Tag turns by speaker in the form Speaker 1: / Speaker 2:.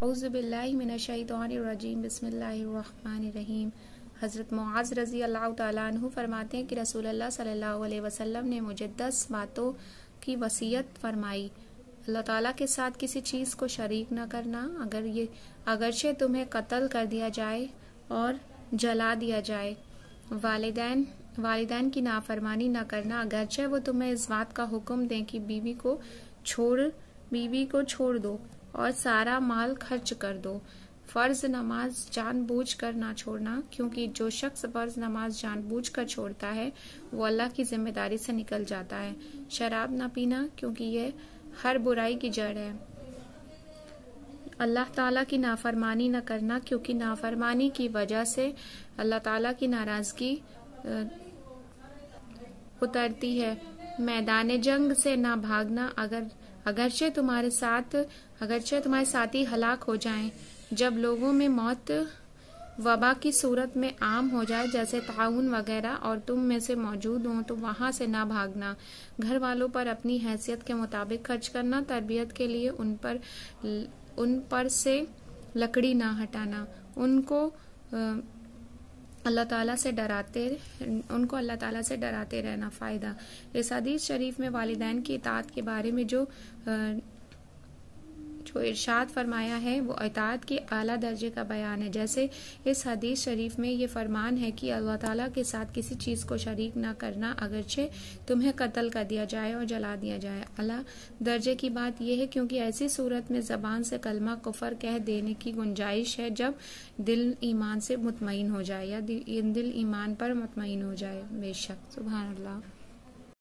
Speaker 1: اعوذ باللہ من الشیطان الرجیم بسم اللہ الرحمن الرحیم۔ حضرت معاذ رضی اللہ تعالیٰ عنہ فرماتے ہیں کہ رسول اللہ صلی اللہ علیہ وسلم نے مجھے 10 باتوں کی وصیت فرمائی۔ اللہ تعالیٰ کے ساتھ کسی چیز کو شریک نہ کرنا، اگرچہ تمہیں قتل کر دیا جائے اور جلا دیا جائے۔ والدین کی نافرمانی نہ کرنا، اگرچہ وہ تمہیں اس بات کا حکم دیں کہ بیوی کو چھوڑ دو اور سارا مال خرچ کر دو۔ فرض نماز جان بوجھ کر نہ چھوڑنا، کیونکہ جو شخص فرض نماز جان بوجھ کر چھوڑتا ہے وہ اللہ کی ذمہ داری سے نکل جاتا ہے۔ شراب نہ پینا، کیونکہ یہ ہر برائی کی جڑ ہے۔ اللہ تعالیٰ کی نافرمانی نہ کرنا، کیونکہ نافرمانی کی وجہ سے اللہ تعالیٰ کی ناراضگی اترتی ہے۔ میدان جنگ سے نہ بھاگنا، اگرچہ تمہارے ساتھی ہلاک ہو جائیں۔ جب لوگوں میں موت وبا کی صورت میں عام ہو جائے، جیسے طاعون وغیرہ، اور تم میں سے موجود ہوں تو وہاں سے نہ بھاگنا۔ گھر والوں پر اپنی حیثیت کے مطابق خرچ کرنا، تربیت کے لیے ان پر سے لکڑی نہ ہٹانا، ان کو اللہ تعالیٰ سے ڈراتے رہنا۔ فائدہ: اس حدیث شریف میں والدین کی اطاعت کے بارے میں جو ارشاد فرمایا ہے وہ اطاعت کی اعلیٰ درجے کا بیان ہے۔ جیسے اس حدیث شریف میں یہ فرمان ہے کہ اللہ تعالیٰ کے ساتھ کسی چیز کو شریک نہ کرنا، اگرچہ تمہیں قتل کر دیا جائے اور جلا دیا جائے۔ اعلیٰ درجے کی بات یہ ہے کیونکہ ایسی صورت میں زبان سے کلمہ کفر کہہ دینے کی گنجائش ہے جب دل ایمان سے مطمئن ہو جائے یا دل ایمان پر مطمئن ہو جائے۔ بے شک، سبحان اللہ۔